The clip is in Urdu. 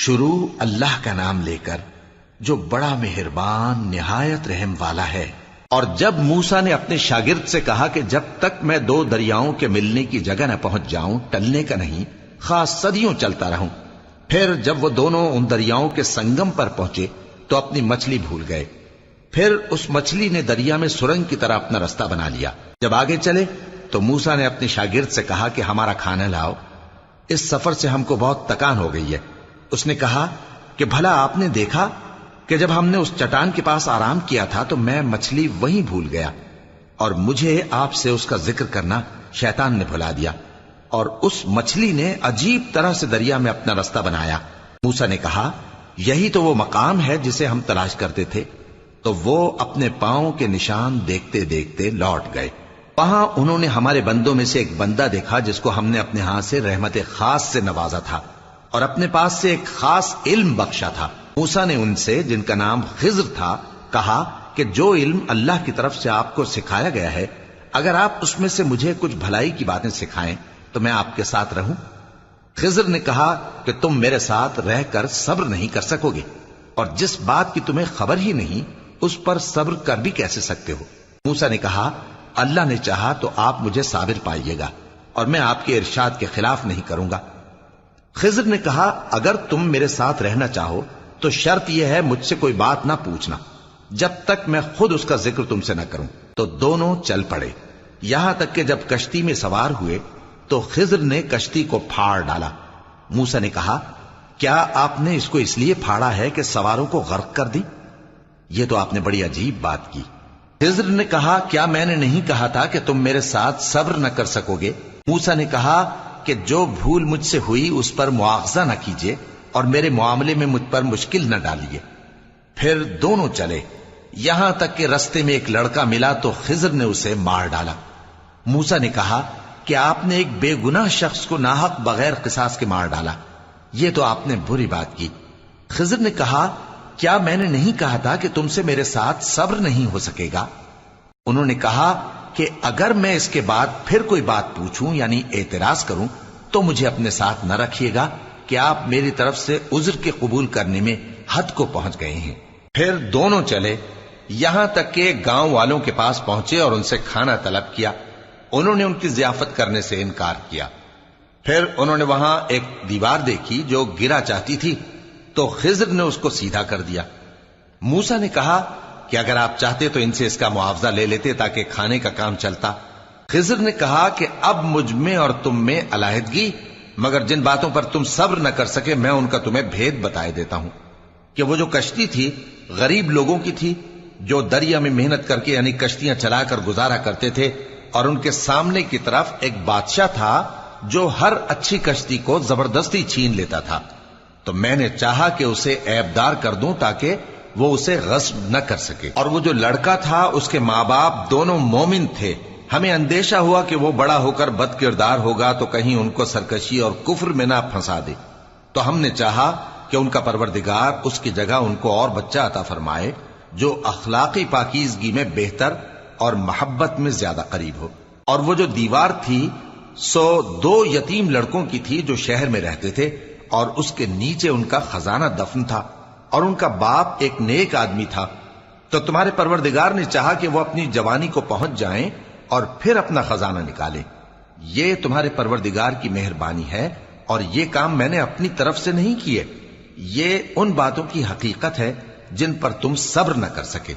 شروع اللہ کا نام لے کر جو بڑا مہربان نہایت رحم والا ہے۔ اور جب موسیٰ نے اپنے شاگرد سے کہا کہ جب تک میں دو دریاؤں کے ملنے کی جگہ نہ پہنچ جاؤں ٹلنے کا نہیں، خاص صدیوں چلتا رہوں۔ پھر جب وہ دونوں ان دریاؤں کے سنگم پر پہنچے تو اپنی مچھلی بھول گئے۔ پھر اس مچھلی نے دریا میں سرنگ کی طرح اپنا رستہ بنا لیا۔ جب آگے چلے تو موسیٰ نے اپنے شاگرد سے کہا کہ ہمارا کھانا لاؤ، اس سفر سے ہم کو بہت تکان ہو گئی ہے۔ اس نے کہا کہ بھلا آپ نے دیکھا کہ جب ہم نے اس چٹان کے پاس آرام کیا تھا تو میں مچھلی وہیں بھول گیا، اور مجھے آپ سے اس کا ذکر کرنا شیطان نے بھلا دیا، اور اس مچھلی نے عجیب طرح سے دریا میں اپنا رستہ بنایا۔ موسیٰ نے کہا یہی تو وہ مقام ہے جسے ہم تلاش کرتے تھے۔ تو وہ اپنے پاؤں کے نشان دیکھتے دیکھتے لوٹ گئے۔ وہاں انہوں نے ہمارے بندوں میں سے ایک بندہ دیکھا جس کو ہم نے اپنے ہاں سے رحمت خاص سے نوازا تھا اور اپنے پاس سے ایک خاص علم بخشا تھا۔ موسیٰ نے ان سے جن کا نام خضر تھا کہا کہ جو علم اللہ کی طرف سے آپ کو سکھایا گیا ہے، اگر آپ اس میں سے مجھے کچھ بھلائی کی باتیں سکھائیں تو میں آپ کے ساتھ رہوں۔ خضر نے کہا کہ تم میرے ساتھ رہ کر صبر نہیں کر سکو گے، اور جس بات کی تمہیں خبر ہی نہیں اس پر صبر کر بھی کیسے سکتے ہو؟ موسیٰ نے کہا اللہ نے چاہا تو آپ مجھے صابر پائیے گا، اور میں آپ کے ارشاد کے خلاف نہیں کروں گا۔ خضر نے کہا اگر تم میرے ساتھ رہنا چاہو تو شرط یہ ہے مجھ سے کوئی بات نہ پوچھنا جب تک میں خود اس کا ذکر تم سے نہ کروں۔ تو دونوں چل پڑے، یہاں تک کہ جب کشتی میں سوار ہوئے تو خضر نے کشتی کو پھاڑ ڈالا۔ موسیٰ نے کہا کیا آپ نے اس کو اس لیے پھاڑا ہے کہ سواروں کو غرق کر دی؟ یہ تو آپ نے بڑی عجیب بات کی۔ خضر نے کہا کیا میں نے نہیں کہا تھا کہ تم میرے ساتھ صبر نہ کر سکو گے؟ موسیٰ نے کہا کہ جو بھول مجھ سے ہوئی اس پر مواخذہ نہ کیجیے اور میرے معاملے میں مجھ پر مشکل نہ ڈالیے۔ پھر دونوں چلے، یہاں تک کہ رستے میں ایک لڑکا ملا تو خضر نے اسے مار ڈالا۔ موسیٰ نے کہا کہ آپ نے ایک بے گناہ شخص کو ناحق بغیر قصاص کے مار ڈالا، یہ تو آپ نے بری بات کی۔ خضر نے کہا کیا میں نے نہیں کہا تھا کہ تم سے میرے ساتھ صبر نہیں ہو سکے گا؟ انہوں نے کہا کہ اگر میں اس کے بعد پھر کوئی بات پوچھوں یعنی اعتراض کروں تو مجھے اپنے ساتھ نہ رکھیے گا کہ آپ میری طرف سے عذر کے قبول کرنے میں حد کو پہنچ گئے ہیں۔ پھر دونوں چلے، یہاں تک کہ گاؤں والوں کے پاس پہنچے اور ان سے کھانا طلب کیا۔ انہوں نے ان کی ضیافت کرنے سے انکار کیا۔ پھر انہوں نے وہاں ایک دیوار دیکھی جو گرا چاہتی تھی تو خضر نے اس کو سیدھا کر دیا۔ موسیٰ نے کہا کہ اگر آپ چاہتے تو ان سے اس کا معاوضہ لے لیتے تاکہ کھانے کا کام چلتا۔ خضر نے کہا کہ اب مجھ میں اور تم میں علیحدگی، مگر جن باتوں پر تم صبر نہ کر سکے میں ان کا تمہیں بھید بتائے دیتا ہوں کہ وہ جو کشتی تھی غریب لوگوں کی تھی جو دریا میں محنت کر کے یعنی کشتیاں چلا کر گزارا کرتے تھے، اور ان کے سامنے کی طرف ایک بادشاہ تھا جو ہر اچھی کشتی کو زبردستی چھین لیتا تھا۔ تو میں نے چاہا کہ اسے عیبدار کر دوں تاکہ وہ اسے غصب نہ کر سکے۔ اور وہ جو لڑکا تھا اس کے ماں باپ دونوں مومن تھے، ہمیں اندیشہ ہوا کہ وہ بڑا ہو کر بد کردار ہوگا تو کہیں ان کو سرکشی اور کفر میں نہ پھنسا دے، تو ہم نے چاہا کہ ان کا پروردگار اس کی جگہ ان کو اور بچہ عطا فرمائے جو اخلاقی پاکیزگی میں بہتر اور محبت میں زیادہ قریب ہو۔ اور وہ جو دیوار تھی سو 2 یتیم لڑکوں کی تھی جو شہر میں رہتے تھے، اور اس کے نیچے ان کا خزانہ دفن تھا، اور ان کا باپ ایک نیک آدمی تھا۔ تو تمہارے پروردگار نے چاہا کہ وہ اپنی جوانی کو پہنچ جائیں اور پھر اپنا خزانہ نکالیں۔ یہ تمہارے پروردگار کی مہربانی ہے، اور یہ کام میں نے اپنی طرف سے نہیں کیے، یہ ان باتوں کی حقیقت ہے جن پر تم صبر نہ کر سکے۔